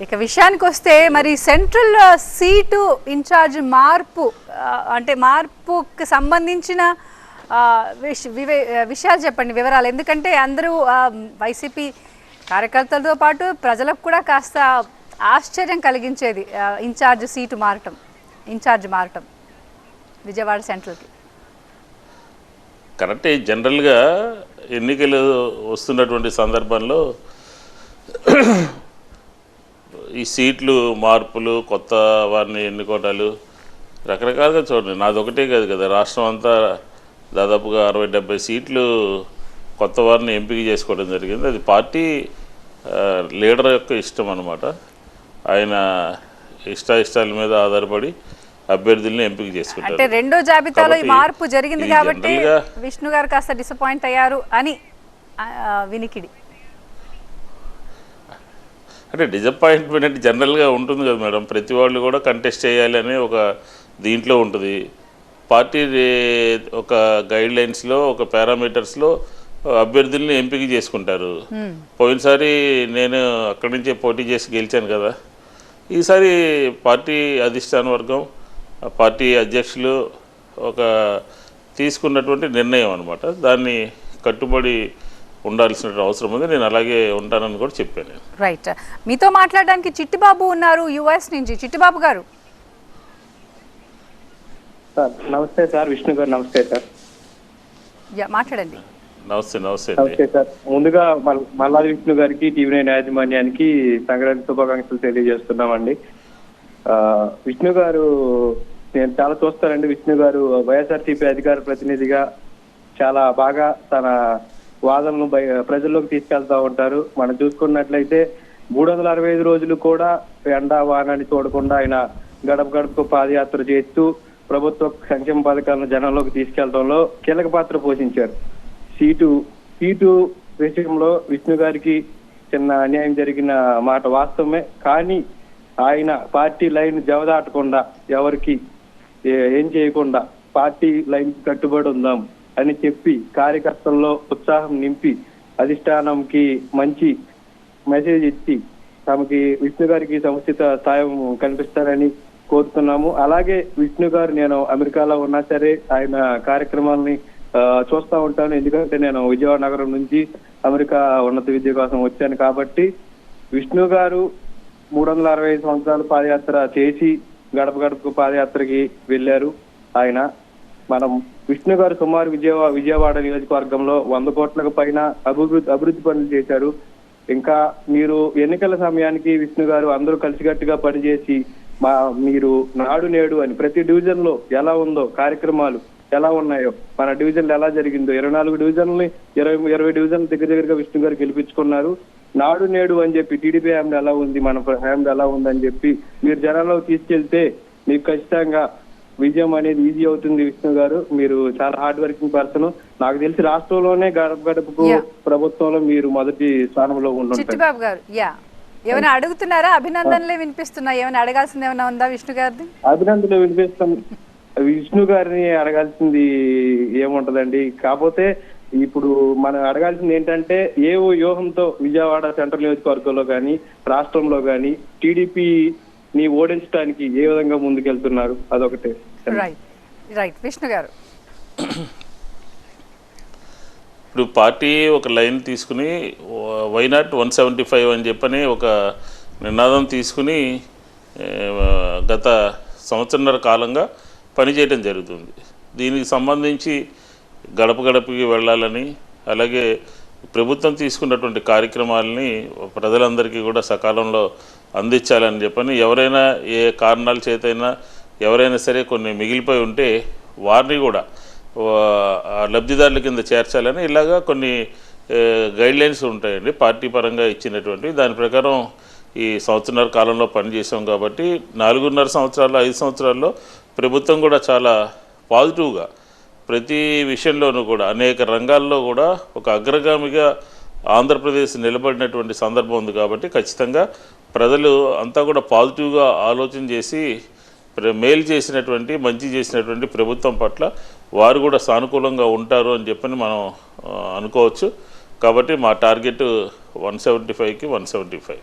ఇక విషయానికి వస్తే మరి సెంట్రల్ సీటు ఇన్ఛార్జ్ మార్పు అంటే మార్పుకి సంబంధించిన విషయాలు చెప్పండి, వివరాలు. ఎందుకంటే అందరూ వైసీపీ కార్యకర్తలతో పాటు ప్రజలకు కూడా కాస్త ఆశ్చర్యం కలిగించేది ఇన్ఛార్జ్ మారటం విజయవాడ సెంట్రల్కి. కరెక్టే. జనరల్గా ఎన్నికలు వస్తున్నటువంటి సందర్భంలో ఈ సీట్లు మార్పులు, కొత్త వారిని ఎన్నుకోవటాలు రకరకాలుగా చూడండి. నాదొకటే కాదు కదా, రాష్ట్రం అంతా దాదాపుగా 60-70 సీట్లు కొత్త వారిని ఎంపిక చేసుకోవడం జరిగింది. అది పార్టీ లీడర్ యొక్క ఇష్టం అన్నమాట. ఆయన ఇష్టాల మీద ఆధారపడి అభ్యర్థుల్ని ఎంపిక చేసుకుంటారు. అంటే రెండో జాబితాలో ఈ మార్పు జరిగింది కాబట్టి విష్ణు గారు కాస్త డిసప్పాయింట్ అయ్యారు అని వినికిడి. అంటే డిసప్పాయింట్మెంట్ జనరల్గా ఉంటుంది కదా మేడం. ప్రతి వాళ్ళు కూడా కంటెస్ట్ చేయాలి అనే ఒక దీంట్లో ఉంటుంది. పార్టీ ఒక గైడ్ లైన్స్లో, ఒక పారామీటర్స్లో అభ్యర్థుల్ని ఎంపిక చేసుకుంటారు. పోయినసారి నేను అక్కడి నుంచే పోటీ చేసి గెలిచాను కదా. ఈసారి పార్టీ అధిష్టాన వర్గం, పార్టీ అధ్యక్షులు ఒక తీసుకున్నటువంటి నిర్ణయం అనమాట. దాన్ని కట్టుబడి ఉండాల్సిన అవసరం ఉంది. నేను అలాగే ఉంటానని కూడా చెప్పాను. రైట్. మీతో మాట్లాడడానికి చిట్టిబాబు ఉన్నారు యుఎస్ నుంచి. చిట్టిబాబు గారు. నమస్తే సార్. విష్ణు గారు నమస్తే సార్. మాట్లాడండి. నమస్తే సార్. ముందుగా మల్లాది విష్ణు గారికి, టీవీ9 యాజమాన్యానికి సంక్రాంతి శుభాకాంక్షలు తెలియజేస్తున్నామండి. విష్ణు గారు నేను చాలా చూస్తానండి. విష్ణు గారు వైఎస్ఆర్సీపీ అధికార ప్రతినిధిగా చాలా బాగా తన వాదనను ప్రజల్లోకి తీసుకెళ్తా ఉంటారు. మనం చూసుకున్నట్లయితే 365 రోజులు కూడా ఎండా వానాన్ని చూడకుండా ఆయన గడప గడపకు పాదయాత్ర చేస్తూ ప్రభుత్వ సంక్షేమ పథకాలను జనంలోకి తీసుకెళ్లడంలో కీలక పాత్ర పోషించారు. సీటు విషయంలో విష్ణు గారికి చిన్న అన్యాయం జరిగిన మాట వాస్తవమే. కానీ ఆయన పార్టీ లైన్ జవదాటకుండా, ఎవరికి ఏం చేయకుండా పార్టీ లైన్ కట్టుబడి ఉందాం అని చెప్పి కార్యకర్తల్లో ఉత్సాహం నింపి అధిష్టానంకి మంచి మెసేజ్ ఇచ్చి తమకి విష్ణు గారికి సముచిత సాయం కల్పిస్తారని కోరుతున్నాము. అలాగే విష్ణు గారు, నేను అమెరికాలో ఉన్నా సరే ఆయన కార్యక్రమాలని చూస్తూ ఉంటాను. ఎందుకంటే నేను విజయవాడ నగరం నుంచి అమెరికా ఉన్నత విద్య కోసం వచ్చాను. కాబట్టి విష్ణు గారు 365 సంవత్సరాలు పాదయాత్ర చేసి గడప గడపకు పాదయాత్రకి వెళ్ళారు. ఆయన విష్ణు గారు సుమారు విజయవాడ నియోజకవర్గంలో 100 కోట్లకు పైన అభివృద్ధి పనులు చేశారు. ఇంకా మీరు ఎన్నికల సమయానికి విష్ణు గారు అందరూ కలిసికట్టుగా పనిచేసి మీరు నాడు నేడు అని ప్రతి డివిజన్ లో ఎలా ఉందో, కార్యక్రమాలు ఎలా ఉన్నాయో, మన డివిజన్లు ఎలా జరిగిందో, 24 డివిజన్లని 20 డివిజన్ల దగ్గరగా విష్ణు గారు గెలిపించుకున్నారు. నాడు నేడు అని చెప్పి టీడీపీ హ్యాండ్ ఎలా ఉంది, మన హ్యాండ్ ఎలా ఉందని చెప్పి మీరు జనాల్లో తీసుకెళ్తే మీకు ఖచ్చితంగా విజయం అనేది ఈజీ అవుతుంది. విష్ణు గారు, మీరు చాలా హార్డ్ వర్కింగ్ పర్సన్. నాకు తెలిసి రాష్ట్రంలోనే గడప గడపకు ప్రభుత్వంలో మీరు మొదటి స్థానంలో ఉంటున్నారు. చిట్టిబాబు గారు, ఏమైనా అడుగుతున్నారా? అభినందనలే వినిపిస్తున్నా. ఏమైనా అడగాల్సింది ఏమైనా ఉందా విష్ణు గారిది? అభినందనలు వినిపిస్తాం. విష్ణు గారిని అడగాల్సింది ఏముంటదండి. కాకపోతే ఇప్పుడు మనం అడగాల్సింది ఏంటంటే, ఏ వ్యూహంతో విజయవాడ సెంట్రల్ నియోజకవర్గంలో కానీ రాష్ట్రంలో కానీ టీడీపీని ఓడించడానికి ఏ విధంగా ముందుకెళ్తున్నారు, అదొకటే. రైట్ విష్ణు గారు. ఇప్పుడు పార్టీ ఒక లైన్ తీసుకుని వైనాట్ 175 అని చెప్పని ఒక నినాదం తీసుకుని గత సంవత్సరన్నర కాలంగా పనిచేయడం జరుగుతుంది. దీనికి సంబంధించి గడప గడపకి వెళ్ళాలని, అలాగే ప్రభుత్వం తీసుకున్నటువంటి కార్యక్రమాలని ప్రజలందరికీ కూడా సకాలంలో అందించాలని చెప్పని, ఎవరైనా ఏ కారణాల చేతైనా ఎవరైనా సరే కొన్ని మిగిలిపోయి ఉంటే వారిని కూడా లబ్ధిదారుల కింద చేర్చాలని ఇలాగా కొన్ని గైడ్లైన్స్ ఉంటాయండి పార్టీ పరంగా ఇచ్చినటువంటి. దాని ప్రకారం ఈ సంవత్సరన్నర కాలంలో పనిచేసాం కాబట్టి 4.5 సంవత్సరాలు 5 సంవత్సరాల్లో ప్రభుత్వం కూడా చాలా పాజిటివ్గా ప్రతి విషయంలోనూ కూడా అనేక రంగాల్లో కూడా ఒక అగ్రగామిగా ఆంధ్రప్రదేశ్ నిలబడినటువంటి సందర్భం ఉంది. కాబట్టి ఖచ్చితంగా ప్రజలు అంతా కూడా పాజిటివ్గా ఆలోచన చేసి మేలు చేసినటువంటి, మంచి చేసినటువంటి ప్రభుత్వం పట్ల వారు కూడా సానుకూలంగా ఉంటారు అని చెప్పని మనం అనుకోవచ్చు. కాబట్టి మా టార్గెట్ 175కి 175.